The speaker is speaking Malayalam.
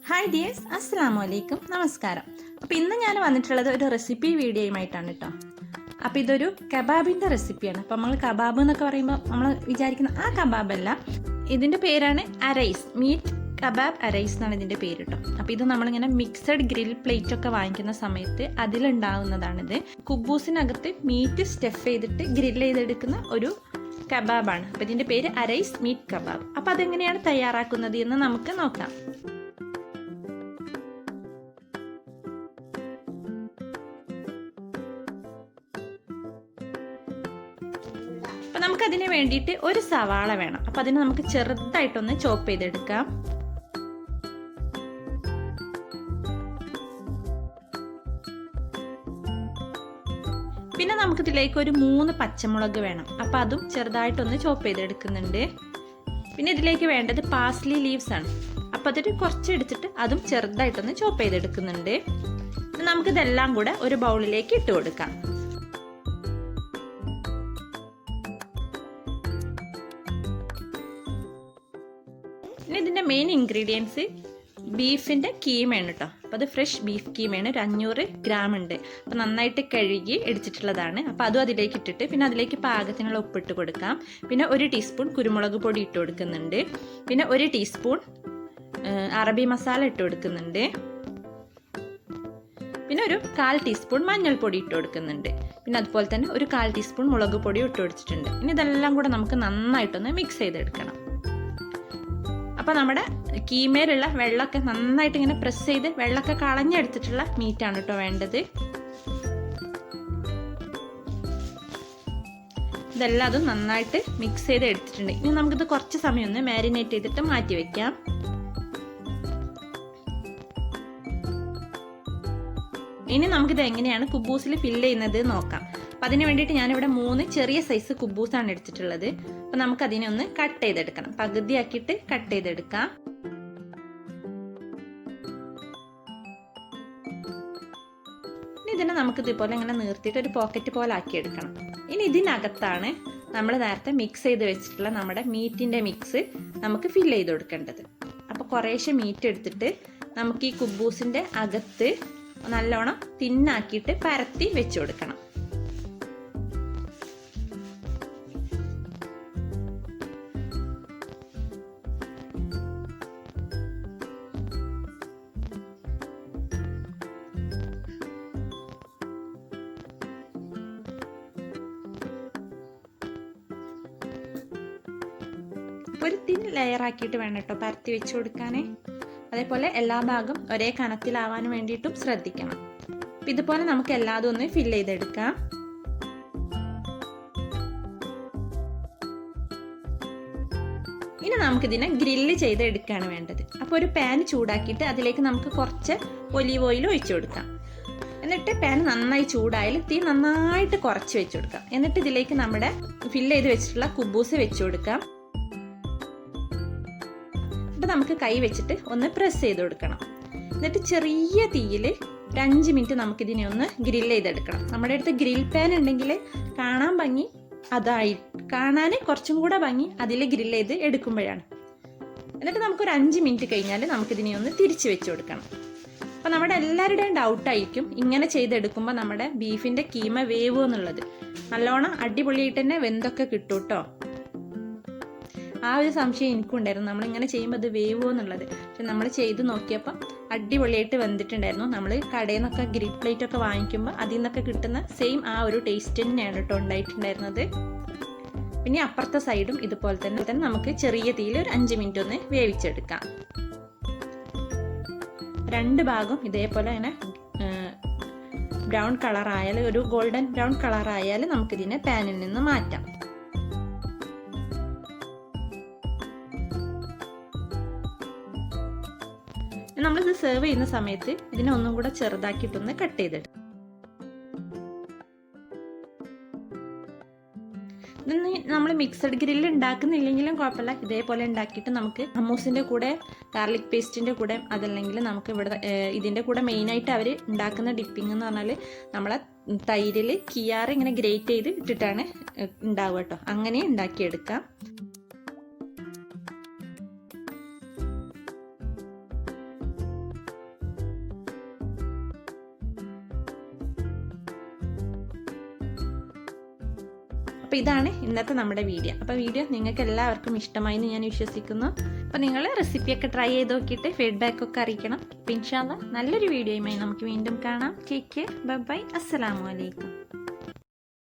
ഹായ് ഡിയേഴ്സ്, അസ്സലാമു അലൈക്കും, നമസ്കാരം. അപ്പോൾ ഇന്ന് ഞാൻ വന്നിട്ടുള്ളത് ഒരു റെസിപ്പി വീഡിയോയുമായിട്ടാണ് കേട്ടോ. അപ്പോൾ ഇതൊരു കബാബിൻ്റെ റെസിപ്പിയാണ്. അപ്പോൾ നമ്മൾ കബാബ് എന്നൊക്കെ പറയുമ്പോൾ നമ്മൾ വിചാരിക്കുന്ന ആ കബാബല്ല, ഇതിൻ്റെ പേരാണ് അരൈസ്, മീറ്റ് കബാബ് അരൈസ് എന്നാണ് ഇതിൻ്റെ പേര് കേട്ടോ. അപ്പോൾ ഇത് നമ്മളിങ്ങനെ മിക്സഡ് ഗ്രിൽ പ്ലേറ്റ് ഒക്കെ വാങ്ങിക്കുന്ന സമയത്ത് അതിലുണ്ടാവുന്നതാണിത്. കുബൂസിനകത്ത് മീറ്റ് സ്റ്റഫ് ചെയ്തിട്ട് ഗ്രിൽ ചെയ്തെടുക്കുന്ന ഒരു കബാബാണ്. അപ്പോൾ ഇതിൻ്റെ പേര് അരൈസ് മീറ്റ് കബാബ്. അപ്പോൾ അതെങ്ങനെയാണ് തയ്യാറാക്കുന്നത് എന്ന് നമുക്ക് നോക്കാം. അപ്പോൾ നമുക്കതിന് വേണ്ടിയിട്ട് ഒരു സവാള വേണം. അപ്പോൾ അതിന് നമുക്ക് ചെറുതായിട്ടൊന്ന് ചോപ്പ് ചെയ്തെടുക്കാം. പിന്നെ നമുക്കിതിലേക്ക് ഒരു 3 പച്ചമുളക് വേണം. അപ്പോൾ അതും ചെറുതായിട്ടൊന്ന് ചോപ്പ് ചെയ്തെടുക്കുന്നുണ്ട്. പിന്നെ ഇതിലേക്ക് വേണ്ടത് പാസ്ലി ലീവ്സ് ആണ്. അപ്പോൾ അതിൽ കുറച്ച് എടുത്തിട്ട് അതും ചെറുതായിട്ടൊന്ന് ചോപ്പ് ചെയ്തെടുക്കുന്നുണ്ട്. നമുക്കിതെല്ലാം കൂടെ ഒരു ബൗളിലേക്ക് ഇട്ട് കൊടുക്കാം. ഇനി ഇതിൻ്റെ മെയിൻ ഇൻഗ്രീഡിയൻസ് ബീഫിൻ്റെ കീമയാണ് കേട്ടോ. അപ്പോൾ അത് ഫ്രഷ് ബീഫ് കീമയാണ്, ഒരു 500 ഗ്രാം ഉണ്ട്. അപ്പോൾ നന്നായിട്ട് കഴുകി എടുത്തിട്ടുള്ളതാണ്. അപ്പോൾ അതും അതിലേക്ക് ഇട്ടിട്ട് പിന്നെ അതിലേക്ക് പാകത്തിനുള്ള ഉപ്പിട്ട് കൊടുക്കാം. പിന്നെ 1 ടീസ്പൂൺ കുരുമുളക് പൊടി ഇട്ട് കൊടുക്കുന്നുണ്ട്. പിന്നെ 1 ടീസ്പൂൺ അറബി മസാല ഇട്ട് കൊടുക്കുന്നുണ്ട്. പിന്നെ ഒരു 1/4 ടീസ്പൂൺ മഞ്ഞൾപ്പൊടി ഇട്ട് കൊടുക്കുന്നുണ്ട്. പിന്നെ അതുപോലെ തന്നെ ഒരു 1/4 ടീസ്പൂൺ മുളക് പൊടി ഇട്ട് കൊടുത്തിട്ടുണ്ട്. ഇനി ഇതെല്ലാം കൂടെ നമുക്ക് നന്നായിട്ടൊന്ന് മിക്സ് ചെയ്തെടുക്കണം. അപ്പോൾ നമ്മുടെ കീമയിലുള്ള വെള്ളമൊക്കെ നന്നായിട്ട് ഇങ്ങനെ പ്രസ് ചെയ്ത് വെള്ളമൊക്കെ കളഞ്ഞെടുത്തിട്ടുള്ള മീറ്റാണ് കേട്ടോ വേണ്ടത്. ഇതെല്ലാം അതും നന്നായിട്ട് മിക്സ് ചെയ്ത് എടുത്തിട്ടുണ്ട്. ഇനി നമുക്കിത് കുറച്ച് സമയം ഒന്ന് മാരിനേറ്റ് ചെയ്തിട്ട് മാറ്റി വെക്കാം. ഇനി നമുക്കിത് എങ്ങനെയാണ് കുബൂസിൽ ഫില്ല് ചെയ്യുന്നത് നോക്കാം. അപ്പം അതിന് വേണ്ടിയിട്ട് ഞാനിവിടെ 3 ചെറിയ സൈസ് കുബൂസാണ് എടുത്തിട്ടുള്ളത്. അപ്പം നമുക്കതിനെ ഒന്ന് കട്ട് ചെയ്തെടുക്കണം. പകുതിയാക്കിയിട്ട് കട്ട് ചെയ്തെടുക്കാം. ഇനി ഇതിനെ നമുക്ക് ഇതുപോലെ ഇങ്ങനെ നിർത്തിയിട്ട് ഒരു പോക്കറ്റ് പോലെ ആക്കിയെടുക്കണം. ഇനി ഇതിനകത്താണ് നമ്മൾ നേരത്തെ മിക്സ് ചെയ്ത് വെച്ചിട്ടുള്ള നമ്മുടെ മീറ്റിൻ്റെ മിക്സ് നമുക്ക് ഫില്ല് ചെയ്ത് കൊടുക്കേണ്ടത്. അപ്പോൾ കുറേശ്ശെ മീറ്റ് എടുത്തിട്ട് നമുക്ക് ഈ കുബൂസിൻ്റെ അകത്ത് നല്ലോണം തിന്നാക്കിയിട്ട് പരത്തി വെച്ച് കൊടുക്കണം. ഒരു തിൻ ലെയർ ആക്കിയിട്ട് വേണം കേട്ടോ പരത്തി വെച്ച് കൊടുക്കാനേ. അതേപോലെ എല്ലാ ഭാഗം ഒരേ കനത്തിലാവാൻ വേണ്ടിയിട്ടും ശ്രദ്ധിക്കണം. അപ്പം ഇതുപോലെ നമുക്ക് എല്ലാതും ഒന്ന് ഫില്ല് ചെയ്തെടുക്കാം. ഇനി നമുക്കിതിനെ ഗ്രില്ല് ചെയ്തെടുക്കുകയാണ് വേണ്ടത്. അപ്പോൾ ഒരു പാൻ ചൂടാക്കിയിട്ട് അതിലേക്ക് നമുക്ക് കുറച്ച് ഒലീവ് ഓയിൽ ഒഴിച്ചു കൊടുക്കാം. എന്നിട്ട് പാൻ നന്നായി ചൂടായാൽ തീ നന്നായിട്ട് കുറച്ച് വെച്ച് കൊടുക്കാം. എന്നിട്ട് ഇതിലേക്ക് നമ്മുടെ ഫില്ല് ചെയ്ത് വെച്ചിട്ടുള്ള കുബൂസ് വെച്ച് കൊടുക്കാം. നമുക്ക് കൈ വെച്ചിട്ട് ഒന്ന് പ്രസ് ചെയ്ത് കൊടുക്കണം. എന്നിട്ട് ചെറിയ തീയിൽ 5 മിനിറ്റ് നമുക്കിതിനെ ഒന്ന് ഗ്രിൽ ചെയ്തെടുക്കണം. നമ്മുടെ അടുത്ത് ഗ്രിൽ പാൻ ഉണ്ടെങ്കിൽ കാണാൻ ഭംഗി കാണാൻ കുറച്ചും കൂടെ ഭംഗി അതിൽ ഗ്രിൽ ചെയ്ത് എടുക്കുമ്പോഴാണ്. എന്നിട്ട് നമുക്കൊരു 5 മിനിറ്റ് കഴിഞ്ഞാൽ നമുക്കിതിനെ ഒന്ന് തിരിച്ച് വെച്ച് കൊടുക്കണം. അപ്പോൾ നമ്മുടെ എല്ലാവരുടെയും ഡൗട്ടായിരിക്കും ഇങ്ങനെ ചെയ്തെടുക്കുമ്പോൾ നമ്മുടെ ബീഫിൻ്റെ കീമ വേവോ എന്നുള്ളത്. നല്ലോണം അടിപൊളിയായിട്ട് തന്നെ വെന്തൊക്കെ കിട്ടും കേട്ടോ. ആ ഒരു സംശയം എനിക്കുണ്ടായിരുന്നു, നമ്മളിങ്ങനെ ചെയ്യുമ്പോൾ അത് വേവോ എന്നുള്ളത്. പക്ഷെ നമ്മൾ ചെയ്ത് നോക്കിയപ്പോൾ അടിപൊളിയായിട്ട് വെന്തിട്ടുണ്ടായിരുന്നു. നമ്മൾ കടയിൽ നിന്നൊക്കെ ഗ്രിൽ പ്ലേറ്റ് ഒക്കെ വാങ്ങിക്കുമ്പോൾ അതിൽ നിന്നൊക്കെ കിട്ടുന്ന സെയിം ആ ഒരു ടേസ്റ്റ് തന്നെയാണ് കേട്ടോ ഉണ്ടായിട്ടുണ്ടായിരുന്നത്. പിന്നെ അപ്പുറത്തെ സൈഡും ഇതുപോലെ തന്നെ നമുക്ക് ചെറിയ തീയിൽ ഒരു 5 മിനിറ്റ് ഒന്ന് വേവിച്ചെടുക്കാം. 2 ഭാഗം ഇതേപോലെ അങ്ങനെ ബ്രൗൺ കളറായാൽ, ഒരു ഗോൾഡൻ ബ്രൗൺ കളറായാൽ നമുക്കിതിനെ പാനിൽ നിന്ന് മാറ്റാം. നമ്മളിത് സെർവ് ചെയ്യുന്ന സമയത്ത് ഇതിനെ ഒന്നും കൂടെ ചെറുതാക്കിയിട്ടൊന്ന് കട്ട് ചെയ്തിട്ട് നമ്മൾ മിക്സഡ് ഗ്രില്ല് ഉണ്ടാക്കുന്നില്ലെങ്കിലും കുഴപ്പമില്ല. ഇതേപോലെ ഉണ്ടാക്കിയിട്ട് നമുക്ക് ഹമ്മൂസിൻ്റെ കൂടെ, ഗാർലിക് പേസ്റ്റിൻ്റെ കൂടെ, അതല്ലെങ്കിൽ നമുക്ക് ഇവിടെ ഇതിൻ്റെ കൂടെ മെയിനായിട്ട് അവർ ഉണ്ടാക്കുന്ന ഡിപ്പിംഗ് എന്ന് പറഞ്ഞാൽ നമ്മളെ തൈരിൽ കിയാർ ഇങ്ങനെ ഗ്രേറ്റ് ചെയ്ത് ഇട്ടിട്ടാണ് ഉണ്ടാവുക കേട്ടോ. അങ്ങനെ ഉണ്ടാക്കിയെടുക്കാം. അപ്പോൾ ഇതാണ് ഇന്നത്തെ നമ്മുടെ വീഡിയോ. അപ്പോൾ വീഡിയോ നിങ്ങൾക്ക് എല്ലാവർക്കും ഇഷ്ടമായി എന്ന് ഞാൻ വിശ്വസിക്കുന്നു. അപ്പോൾ നിങ്ങൾ റെസിപ്പിയൊക്കെ ട്രൈ ചെയ്ത് നോക്കിയിട്ട് ഫീഡ്ബാക്കൊക്കെ അറിയിക്കണം. അപ്പോൾ ഇൻഷാ അല്ലാഹ് നല്ലൊരു വീഡിയോയുമായി നമുക്ക് വീണ്ടും കാണാം. ടേക്ക് കെയർ, ബൈ ബൈ, അസ്സലാമു അലൈക്കും.